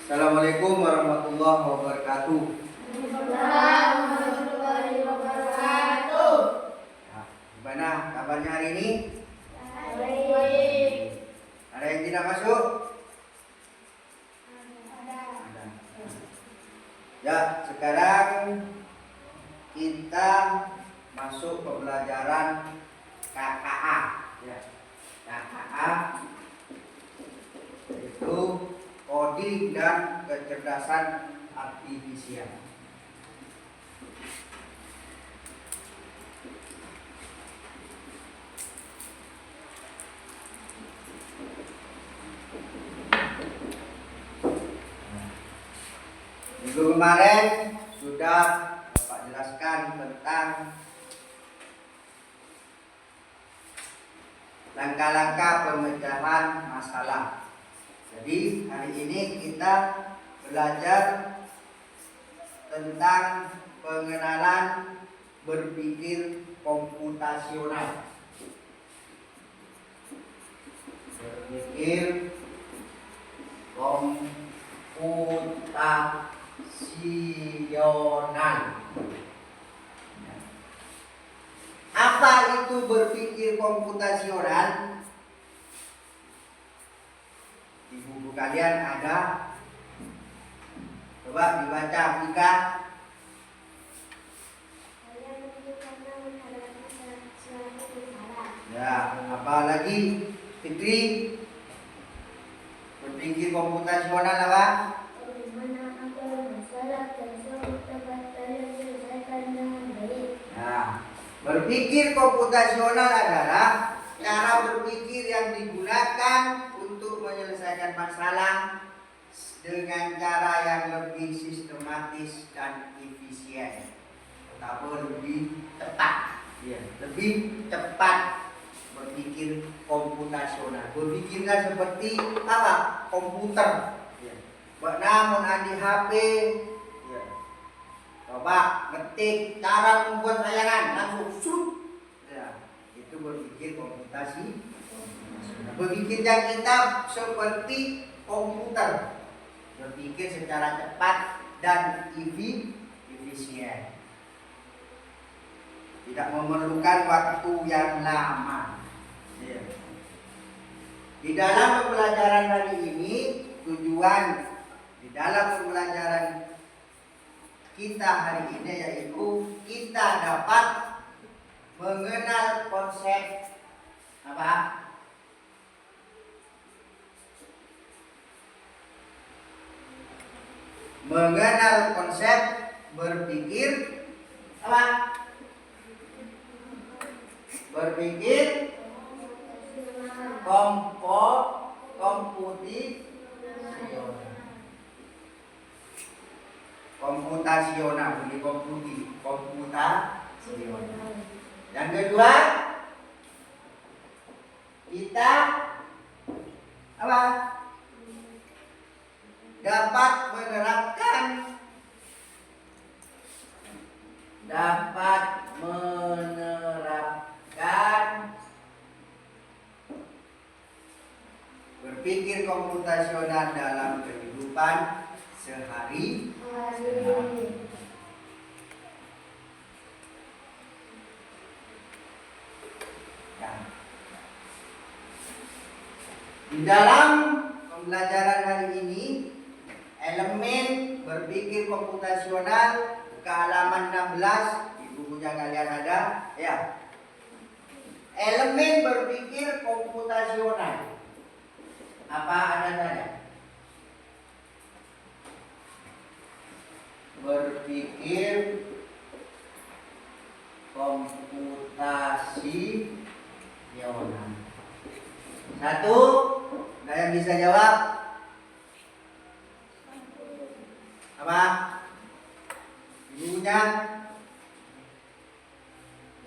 Assalamualaikum warahmatullahi wabarakatuh. Warahmatullahi wabarakatuh. Nah, gimana kabarnya hari ini? Baik. Ada yang tidak masuk? Ada. Ya, sekarang kita masuk pembelajaran KKA. Ya, KKA itu coding dan kecerdasan artifisial. Minggu kemarin sudah Bapak jelaskan tentang langkah-langkah pemecahan masalah. Jadi hari ini kita belajar tentang pengenalan berpikir komputasional. Berpikir komputasional. Apa itu berpikir komputasional? Di buku kalian ada. Coba dibaca Vika. Ya, apa lagi? Fitri. Berpikir komputasional apa? Menangkap masalah tersebut dapat diselesaikan dengan baik. Nah, berpikir komputasional adalah cara berpikir yang digunakan untuk menyelesaikan masalah dengan cara yang lebih sistematis dan efisien atau lebih cepat. Ya, lebih cepat berpikir komputasional. Berpikirnya seperti apa? Komputer. Ya. Namun di HP. Ya. Coba ketik cara membuat tayangan langsung shoot. Ya, itu berpikir komputasi. Berpikirnya kita seperti komputer, berpikir secara cepat dan efisien, tidak memerlukan waktu yang lama. Ya. Di dalam pembelajaran hari ini, tujuan di dalam pembelajaran kita hari ini yaitu kita dapat mengenal konsep apa? Mengenal konsep berpikir apa? Berpikir komputasional, bukan komputasional. Yang kedua, kita apa? Dapat menerapkan berpikir komputasional dalam kehidupan sehari-hari. Di dalam pembelajaran hari ini, elemen berpikir komputasional ke halaman 16 di bukunya kalian ada, ya. Elemen berpikir komputasional apa ada saja? Berpikir komputasional. Satu, ada yang bisa jawab? Apa? Ibunya?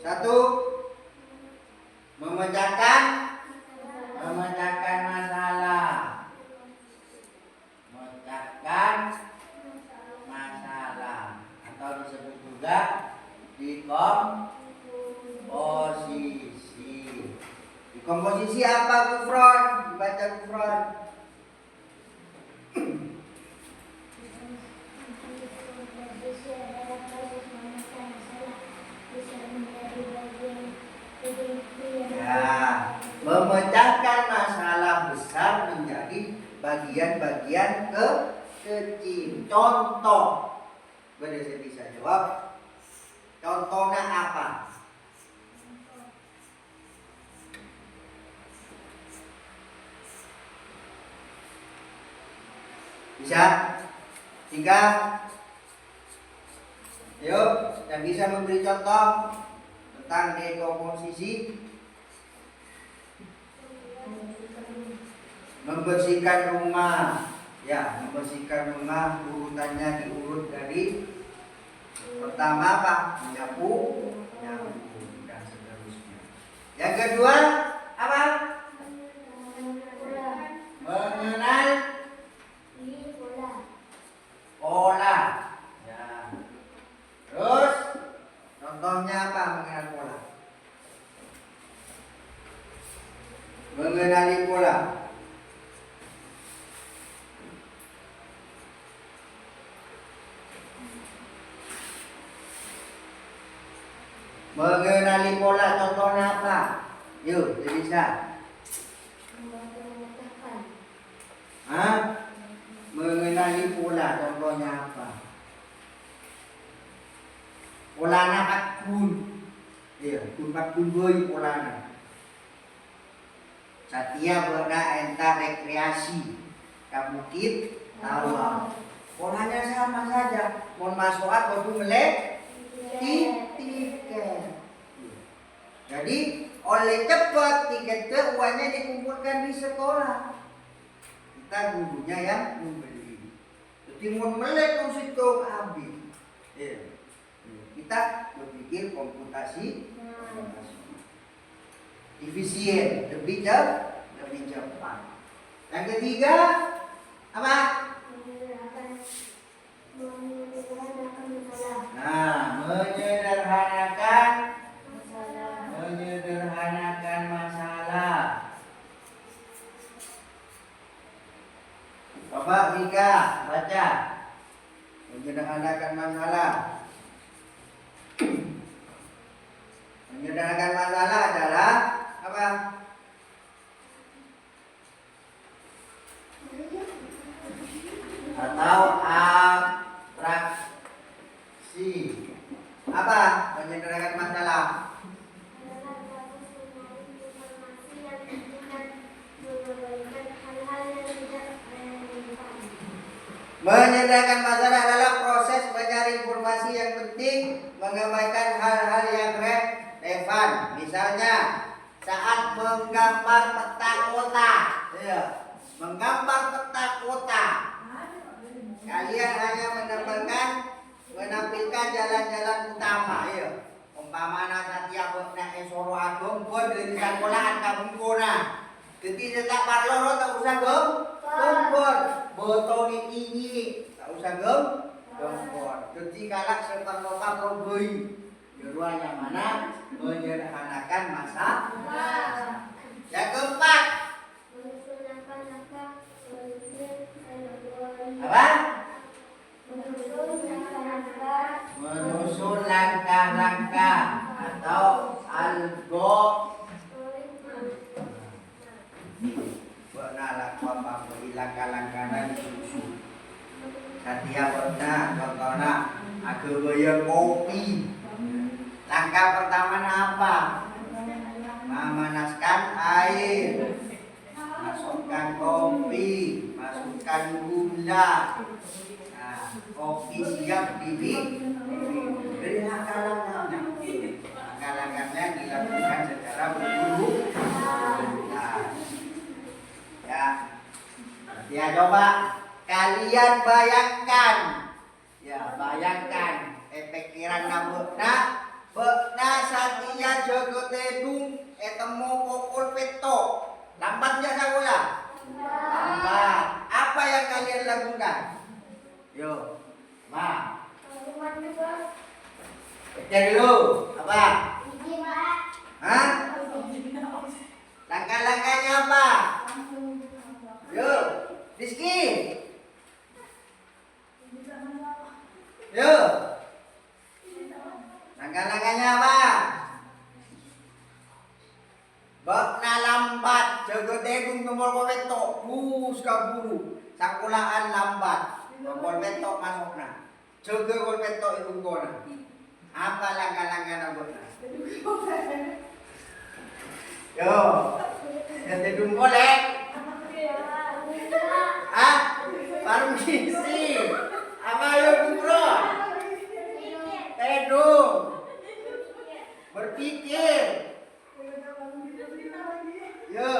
Satu, memecahkan masalah. Memecahkan masalah atau disebut juga dekomposisi. Dekomposisi apa, Kufron? Dibaca, Kufron. Ya, memecahkan masalah besar menjadi bagian-bagian kecil. Contoh, boleh saya bisa jawab. Contohnya apa? Bisa? 3. Yuk, yang bisa memberi contoh tentang dekomposisi. Membersihkan rumah. Ya, membersihkan rumah urutannya diurut dari pertama apa? Menyapu, dan seterusnya. Yang kedua apa? Mengenal pola. Ya. Terus contohnya apa mengenal pola? Mengenali pola. Mengenali pola contohnya apa? Yuk, bisa. Hah? Mengenali pola contohnya apa? Polana akun. Iya, kun boy polana. Satya berda enta rekreasi. Kabukit tawa. Polanya sama saja. Mau masuk atau melek tiket. Jadi oleh cepat tiketnya uangnya dikumpulkan di sekolah. Kita gurunya yang membeli. Jadi mau melek situ habis. Kita berpikir komputasi efisien, lebih cepat. Yang ketiga apa? Nah, menyederhanakan masalah. Coba Rika baca. Menyederhanakan masalah. Menyederhanakan masalah adalah apa? Atau abstraksi. Apa menyederhanakan masalah? Menyederhanakan masalah adalah proses mencari informasi yang penting, mengabaikan hal-hal yang relevan. Misalnya saat menggambar peta kota, ya, menggambar peta kota, kalian hanya menampilkan jalan-jalan utama, ya. Umpamana Satya Bekna Solo Agung pun dari sekolahan kampung kona. Jadi tak parlor tak usah gempor, botol ini tak usah gempor. Jadi kalak seperloka proboi. Kedua yang mana menyederhanakan masalah. Yang keempat apa? Menyusun langkah-langkah atau langkah-langkahnya disusun. Satya pernah contohnya aku bayar kopi. Langkah pertama apa? Memanaskan air, masukkan kopi, masukkan gula. Nah, kopi siap diminum. Dari langkah-langkahnya dilakukan secara berurutan. Ya, coba kalian bayangkan. Ya, bayangkan efek kirang nambutna. Bekna Satya Jogotedung etemu pokol peto. Lambatnya sekolah? Lambat. Apa yang kalian lakukan? Yo, Ma. Cek dulu. Apa? Hah? Langkah-langkahnya apa? Yo, Rizky. Yo. Langkah-langkahnya apa? Bakna lambat, jaga tegung nomor kowetok, bus kaburu. Sakulaan lambat, nomor betok masukna. Jaga kol betok itu kona. Apa langkah-langkah nabutna? Yo, yang tegung kolek. Ah, permisi. Apa yo bro? Tegung. Berpikir. Yo.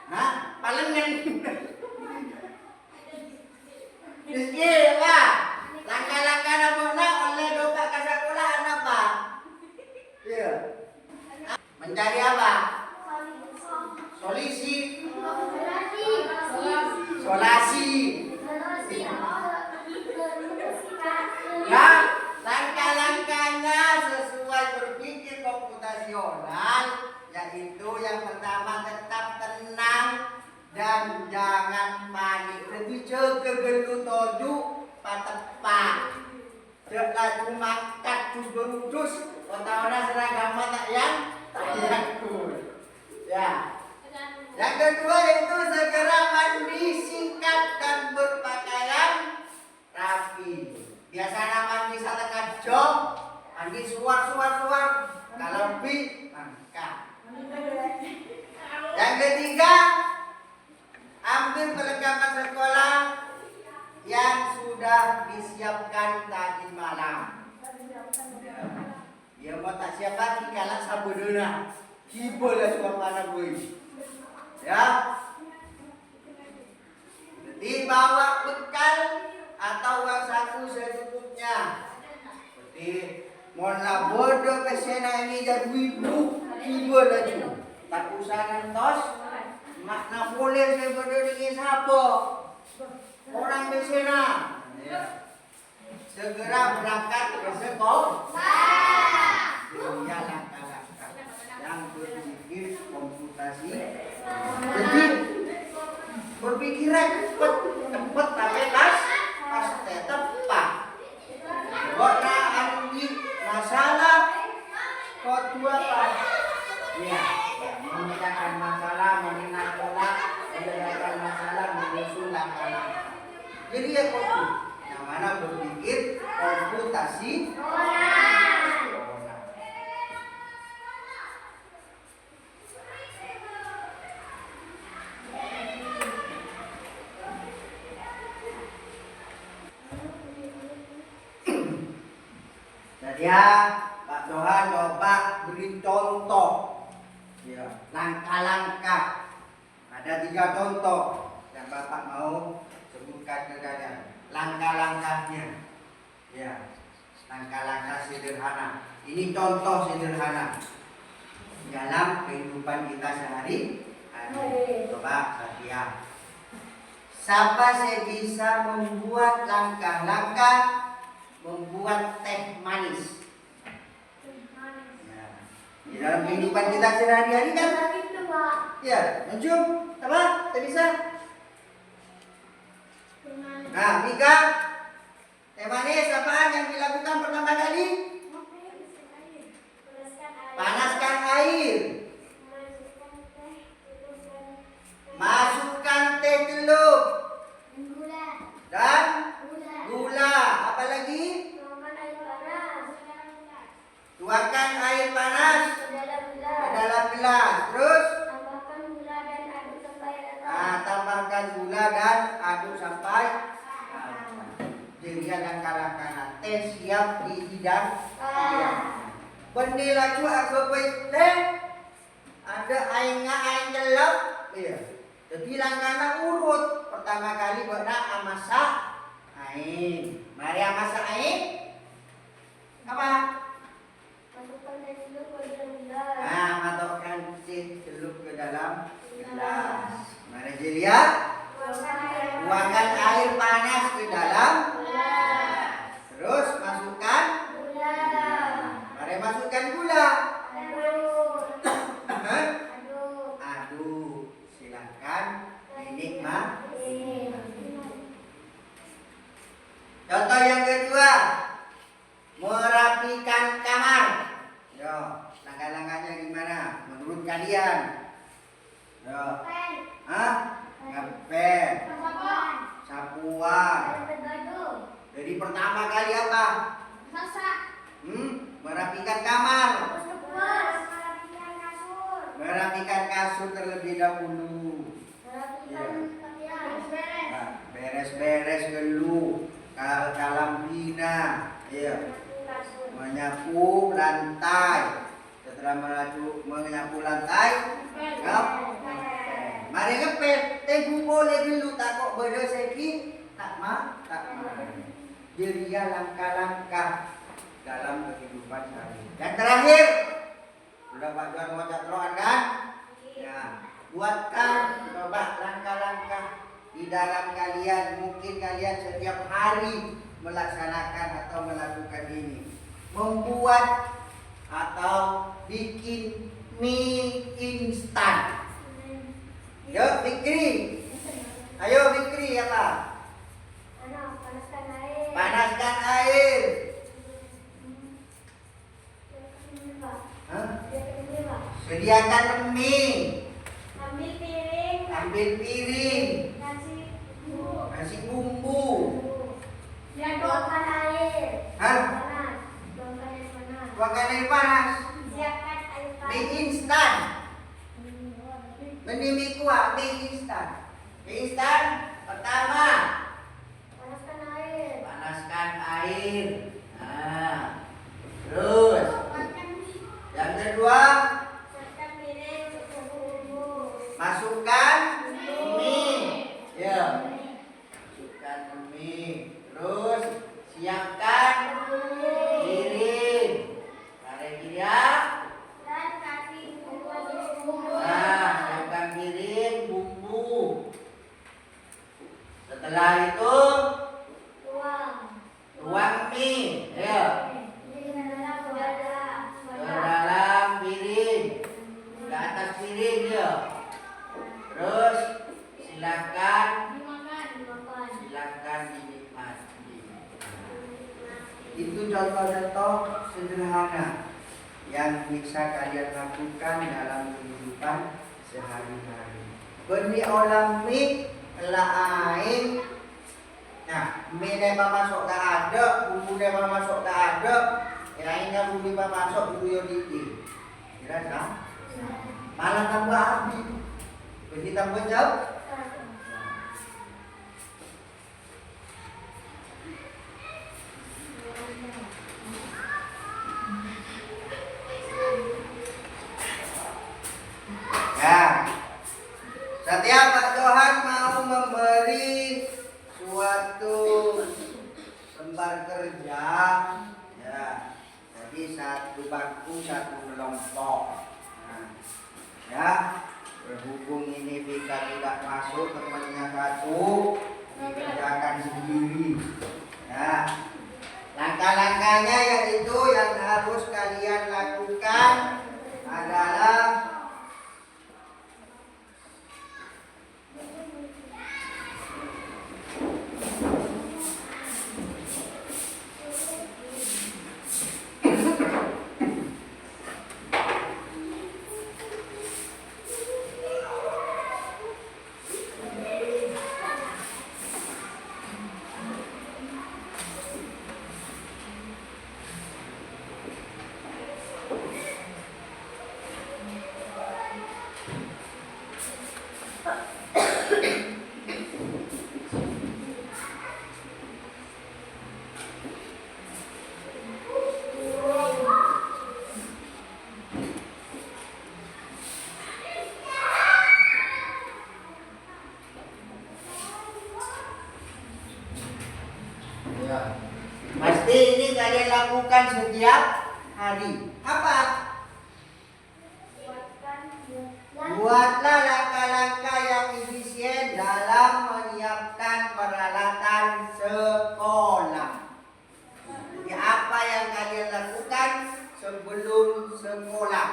Hah? Paling yang Rizki, apa? Langkah-langkah nabokna oleh doka ke sekolah apa? Iya. Mencari apa? Solusi. Solasi. Ya, langkah-langkahnya sesuai berpikir komputasional, yaitu yang pertama tetap tenang dan jangan panik. Jadi jaga gelut toju patepak. Jangan cuma katus berudus, otak-otak seragam tak yang takut. Ya. Yang kedua itu segera mandi singkat dan berpakaian rapi. Biasanya mandi setengah jam, mandi suar. Kalau lebih, mangkat. Yang ketiga, ambil perlengkapan sekolah yang sudah disiapkan tadi malam. Ya mau tak siap lagi kalau sabuduna. Kibolah suapana boy. Ya. Jadi bawa bekal atau uang saku secukupnya. Seperti mohonlah bodoh pesena ini jadi ibu kibolah cu. Tak usah nentos. Makna boleh saya bodoh dengan siapa? Orang pesena. Segera berangkat ke sekolah. Dia langkah-langkah yang berpikir komputasi. Jadi berpikiran cepat tapi pasti tepat. Karena andi masalah kau tua apa? Ya, memecahkan masalah, mengenal pola, menyelesaikan masalah, menyusun langkah-langkah. Jadi ya kau yang mana berpikir komputasi. Ya, Pak Johan coba beri contoh. Ya, langkah-langkah. Ada 3 contoh yang Bapak mau sebutkan ke kalian. Langkah-langkahnya. Ya, langkah-langkah sederhana. Ini contoh sederhana dalam kehidupan kita sehari-hari. Coba Satya. Siapa saya bisa membuat langkah-langkah membuat teh manis. Ya. Di dalam kehidupan kita sehari-hari kan? Ya, mencium apa? Saya bisa. Nah, Mika, teh manis apaan yang dilakukan pertama kali? Panaskan air. Masukkan teh celup. Dan gula. Apa lagi? Tuangkan air panas ke dalam gelas. Terus tambahkan gula dan aduk sampai jadi langkah-langkah teh siap dihidang. Bendela cu aku teh ada air gelap. Iya. Jadi langkah urut. Pertama kali buat masak air. Mari masak air. Apa? Masukkan teh celup ke dalam gelas. Masukkan teh celup ke dalam gelas. Mari dilihat. Tuangkan air panas ke dalam gelas. Terus masukkan gula. Mari masukkan gula. Aduk. Silakan dinikmati. Contoh yang kedua, merapikan kamar. Yo, langkah-langkahnya gimana? kalian? Ya. Hah? Ngepel. Sapuan. Jadi pertama kali apa? Merapikan kamar. Merapikan kasur terlebih dahulu. Nah, beres-beres dulu dalam bina. Iya. Menyapu lantai. Setelah menyapu lantai, mari ngepel. Tegu boleh dulu tak kok beda segi. Tak mari. Jeria langkah-langkah dalam kehidupan kami. Dan terakhir, sudah Pak Juan mau terang kan? Ya, buatkan coba langkah-langkah di dalam kalian. Mungkin kalian setiap hari melaksanakan atau melakukan ini. Membuat atau bikin mie instan. Yo, Fikri. Ayo Fikri apa? Panaskan air. Sediakan mie. Ambil piring. Kasih bumbu. Tuangkan air. Hah? Tuangkan air panas. Siapkan air panas. Mie instan. Ini mie kuah, mie instan. Mie instan pertama. Panaskan air. Nah. Terus yang kedua, masukkan mie. Ya. Masukkan mie. Terus siapkan piring. Tarik dia. Nah, siapkan piring bumbu. Setelah itu tuang mie. Ya. Ke dalam piring. Ke atas piring ya. Terus silakan dinikmati. Itu contoh-contoh sederhana yang bisa kalian lakukan dalam kehidupan sehari-hari. Beni olah mie lain. Nah, mie dia masuk ke ada, bumbu dia masuk ke ada. Yang ini bumbu dia masuk bumbu yang didi. Kira tak? Malah tambah habis. Beni tambah jauh. Ya, setiap Pak Johan mau memberi suatu lembar kerja, ya, jadi satu bangku satu kelompok. Nah, ya, berhubung ini bisa tidak masuk temannya satu, dikerjakan sendiri. Ya, langkah-langkahnya yaitu yang harus kalian lakukan adalah ya, pasti ini kalian lakukan setiap hari. Apa? Buatlah langkah-langkah yang efisien dalam menyiapkan peralatan sekolah. Jadi apa yang kalian lakukan sebelum sekolah?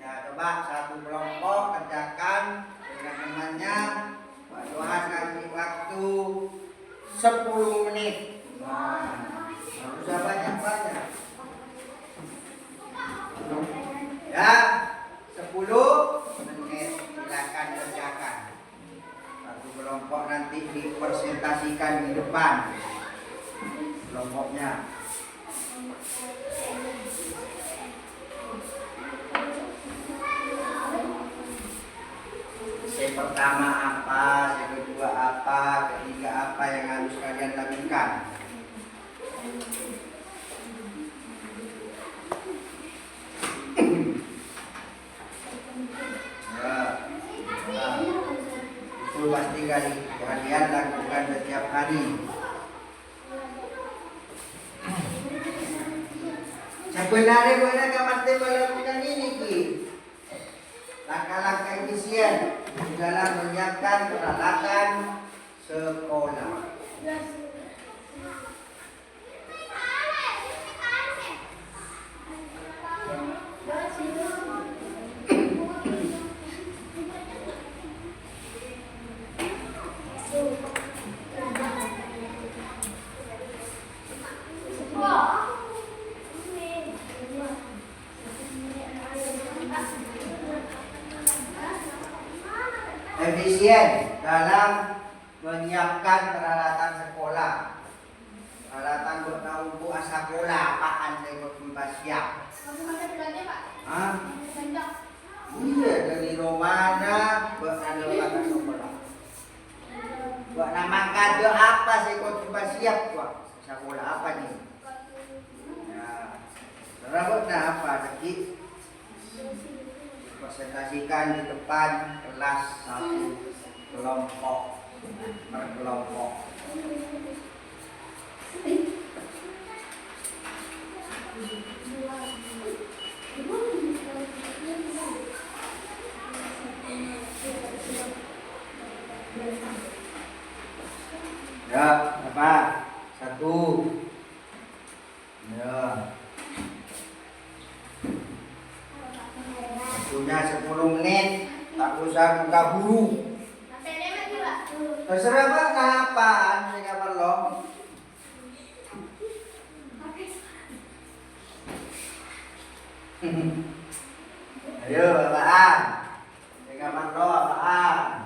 Ya, coba satu kelompok kerjakan dengan temannya. Pak Johan kasih waktu 10 menit. Nah, harus banyak-banyak. Ya, presentasikan di depan kelompoknya. Yang pertama apa, yang kedua apa, ketiga apa yang harus kalian lakukan. Itu pasti kalian lakukan setiap hari. Sebenarnya mana kamu melakukan ini ki? Langkah-langkah efisien di dalam menyiapkan peralatan sekolah. Efisien dalam menyiapkan peralatan sekolah. Peralatan untuk sekolah apaan saya berkumpul siap? Hah? Iya dari Romana berada pada sekolah. Buat nama kado apa saya berkumpul siap buat sekolah apa nih? Ya, rambutnya apa lagi? Presentasikan di depan kelas 1 kelompok per kelompok. Ya, apa? 1. Ya. Waktunya 10 menit. Tak usah buka buru. Terserah Pak, kapan saya kapan lo. Ayo apaan? Saya kapan lo apaan?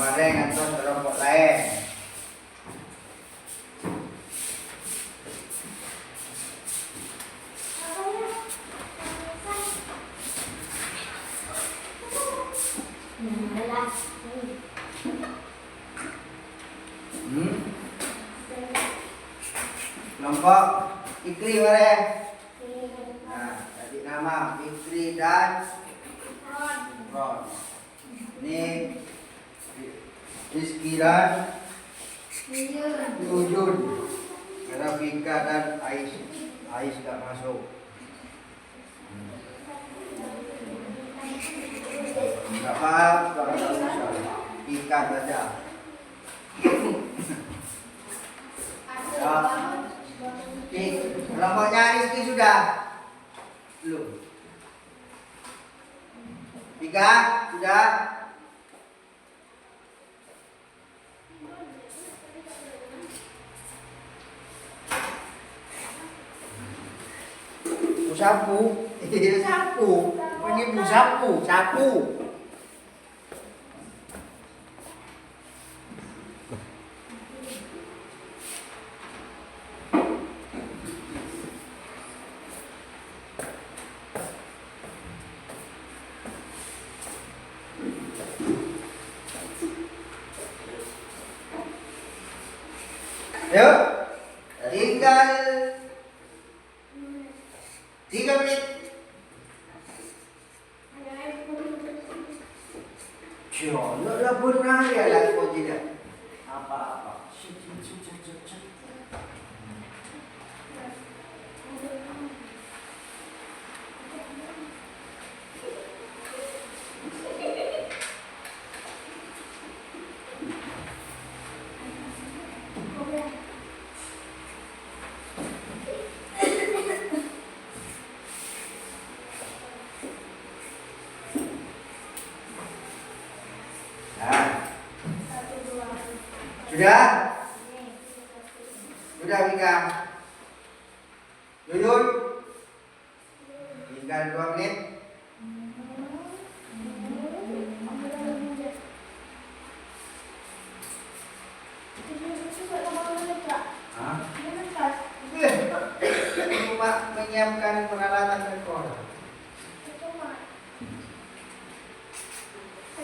Bareng atau kelompok lain. Kelompok Fikri bareng. Nah, tadi nama Fikri dan Ron. Ini Rizky dan Yujun. Karena Vika dan Ais gak masuk. Gak paham, gak usah. Vika saja. Kelompoknya Rizky sudah? Belum. Vika sudah? Sapu, sapu, ini bu sapu, sapu. Yuk, tinggal 3 menit. Jangan lah benar ya lah kau tidak apa-apa. Sudah? Sudah Mika? Yuyun? Tinggal 2 menit. Hah? Cuma menyiapkan peralatan rekor.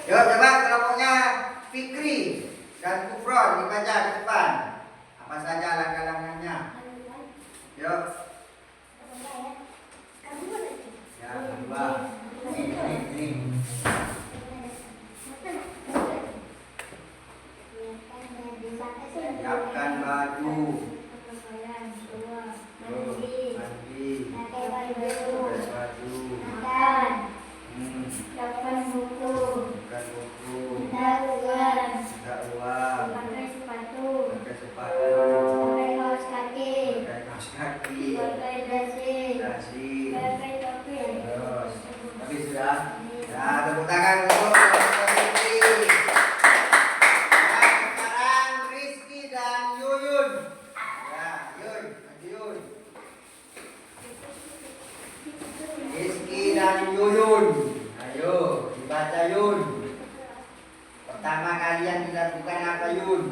Yuk coba kelompoknya Fikri dan Kufron dibaca ke depan. Apa saja langkah-langkahnya? Yuk. Ya, kedua. Ini. Siapkan baju. Mandi. Pakai baju. Bukan buku. Minta uang. Pakai sepatu. Pakai kaos kaki. Pakai dasi. Pakai topi. Terus. Tapi sudah. Ya, tepuk tangan untuk Rizky. Nah, sekarang Rizky dan Yuyun. Ya, Yun, maju Yun. Rizky dan Yuyun. Ayo, dibaca Yun. Pertama kalian dilakukan apa Yun?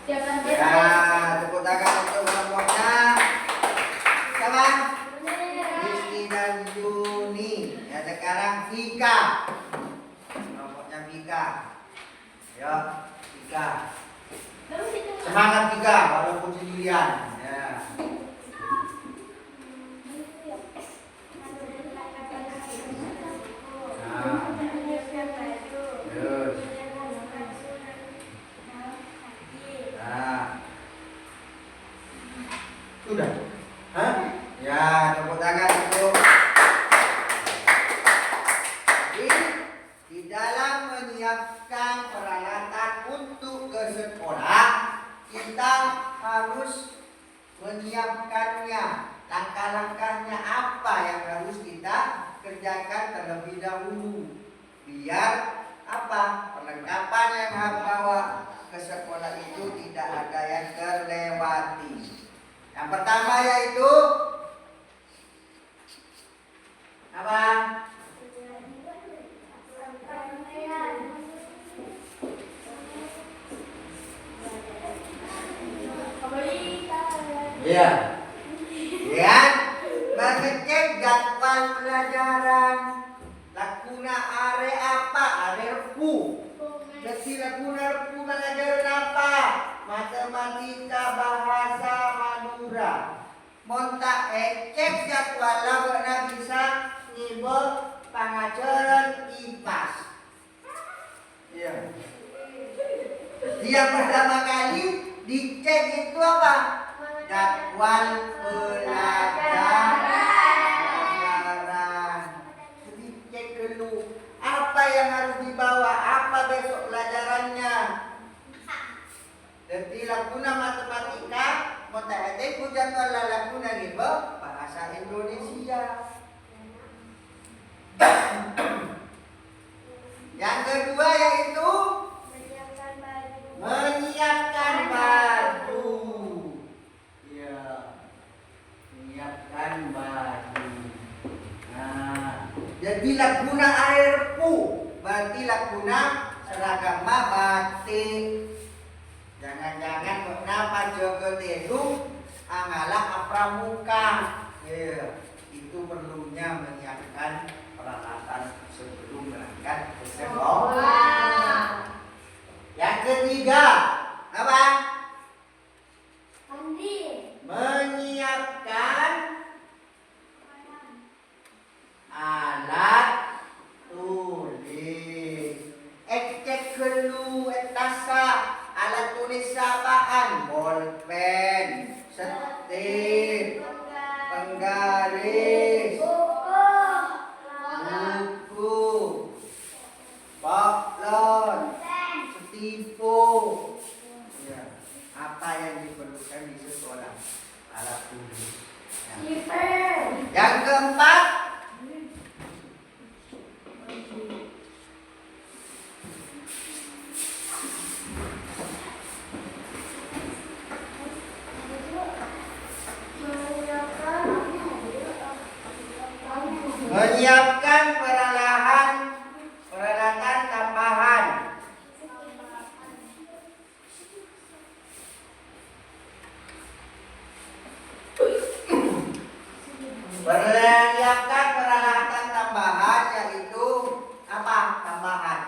Ya, tepuk tangan untuk kelompoknya. Siapa? Rizky dan Yuni. Ya, sekarang Vika. Kelompoknya Vika. Ya, Vika. Semangat Vika, walaupun sendirian. Ya. Terus. Sudah? Hah? Ya, tepuk tangan untuk. Jadi, di dalam menyiapkan peralatan untuk ke sekolah, kita harus menyiapkannya. Langkah-langkahnya apa yang harus kita kerjakan terlebih dahulu. Biar apa? Perlengkapan yang harus bawa ke sekolah itu tidak ada yang terlewati. Yang pertama yaitu apa? Iya. Ya. Mengecek jadwal pelajaran. Lakuna are apa? Are repu. Jadi lakuna repu pelajaran apa? Matematika, bahasa Madura. Monta cek jadwal lawana bisa nibo pengajaran IPAS. Iya. Yang pertama kali dicek itu apa? Jadwal pelajaran. Jadi cek dulu apa yang harus dibawa, apa besok pelajarannya. Jadi lakuna matematika, monta jadwal lakuna nibo bahasa Indonesia. Yang kedua yaitu menyiapkan baju. Ya, menyiapkan baju. Nah, jadi lakuna airpu, berarti lakuna seragam batik. Jangan-jangan kenapa Joko Tedu angalah pramuka. Ya, itu perlunya menyiapkan peralatan sebelum berangkat ke sekolah. Yang ketiga, apa? Menyiapkan alat tulis. Cek dulu etasa alat tulis apaan? Bolpen, setir, penggaris, buku, yang diperlukan di sekolah. Alat tulis. Ya. Zipper. Yang keempat, menyiapkan peralatan tambahan. Menyiapkan peralatan tambahan yaitu apa? Tambahan.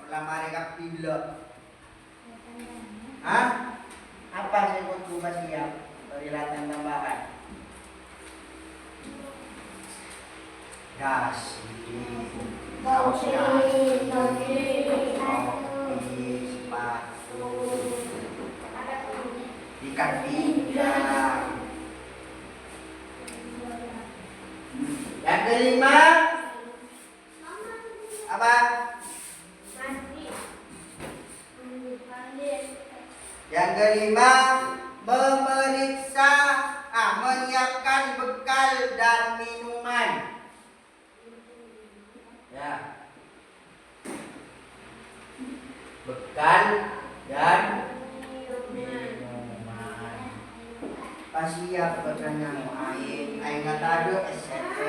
Ulama mereka bila. Hah? Apa yang buat siap? Peralatan tambahan. Dasi, Topi, topi, sepatu, ada kulit. ikan pinggang. Yang kelima, apa? Mandi. Yang kelima, menyiapkan bekal dan minuman. Ya. Bekal dan minuman. Pasiap bertanya aing ngatado SCP.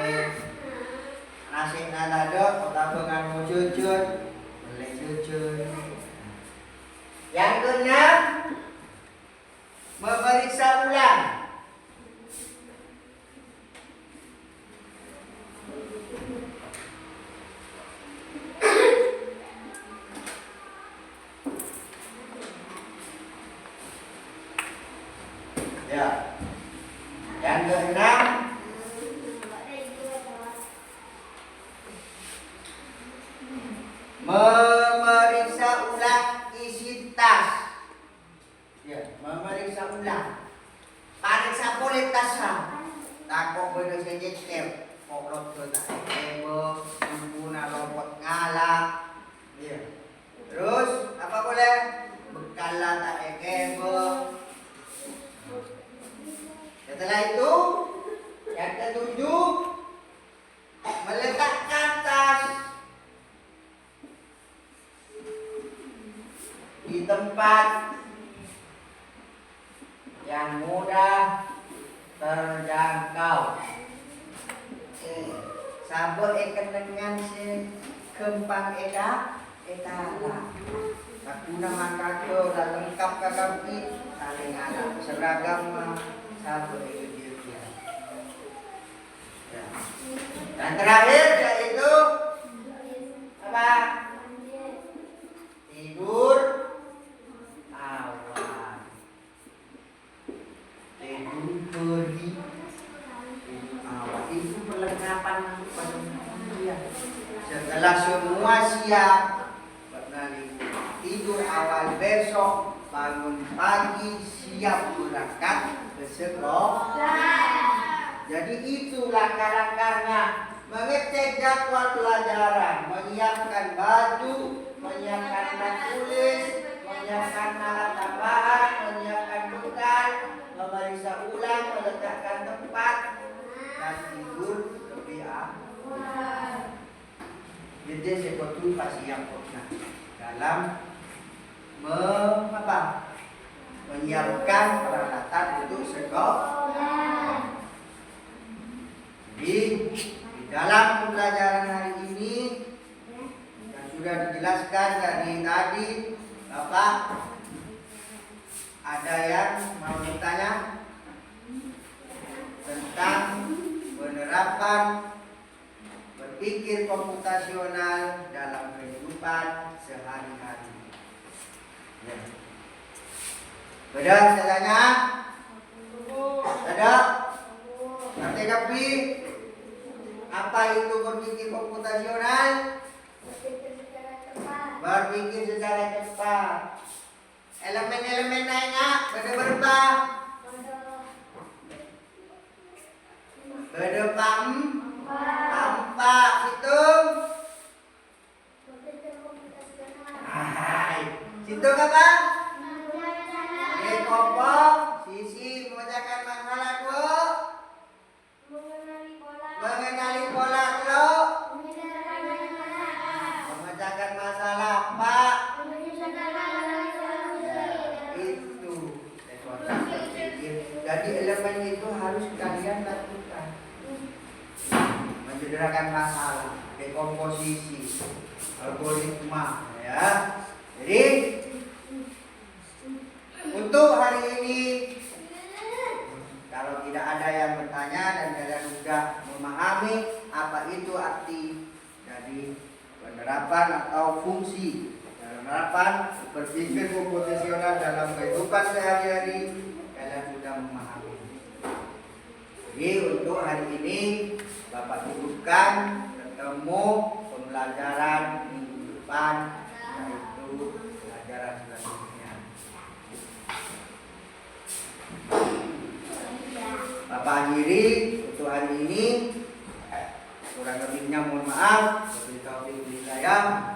Nasi ngatado otabengan mau jujur, boleh jujur. Yang keenam, memeriksa ulang. Ya. Yang keenam, memeriksa ulang isi tas. Ya, memeriksa ulang. Pariksa boleh tasnya. Takut bener saja step. Poklok tu tak kebo, sempurna robot ngalah. Ya. Terus apa boleh? Bekala tak kebo. Setelah itu, yang ketujuh, meletakkan tas di tempat yang mudah terjangkau. Sabut ikan dengan si kempang eda lah. Kakuna makajo dah lengkap kakak saling ada seragam sabut itu dia. Ya. Dan terakhir yaitu apa? Tidur awal. Tidur beri. Awal itu perlengkapan pada dia. Setelah semua siap, tidur awal besok, bangun pagi siap berangkat ke sekolah. Jadi itu langkah-langkahnya. Mengecek jadwal pelajaran, menyiapkan baju, menyiapkan alat tulis, menyiapkan alat tambahan, menyiapkan bekal, memeriksa ulang, meletakkan tempat, dan tidur lebih awal. Jadi sebetulnya pasti yang pernah dalam menyiapkan peralatan untuk sekolah. Jadi di dalam pembelajaran hari ini yang sudah dijelaskan dari tadi, Bapak ada yang mau bertanya tentang penerapan berpikir komputasional dalam kehidupan sehari-hari. Ya. Beda saya tanya? Ada? Nanti kapi? Apa itu berpikir komputasional? Berpikir secara cepat. Elemen-elemen lainnya beda berapa? Beda empat. Hitung. Hitung apa? kelompok sisi memecahkan masalah 2. Mengenali pola teluk. Memecahkan masalah 4. Itu proses berpikir. Jadi elemen itu harus kalian lakukan. Menyederhanakan masalah, dekomposisi, algoritma, ya. Jadi untuk hari ini, kalau tidak ada yang bertanya dan kalian sudah memahami apa itu arti dari penerapan atau fungsi penerapan berpikir komposisional dalam kehidupan sehari-hari, kalian sudah memahami. Jadi untuk hari ini Bapak cukupkan ketemu pembelajaran minggu depan, yaitu pelajaran selanjutnya. Bapak akhiri untuk hari ini. Kurang lebihnya mohon maaf. Wabillahi taufiq wal hidayah.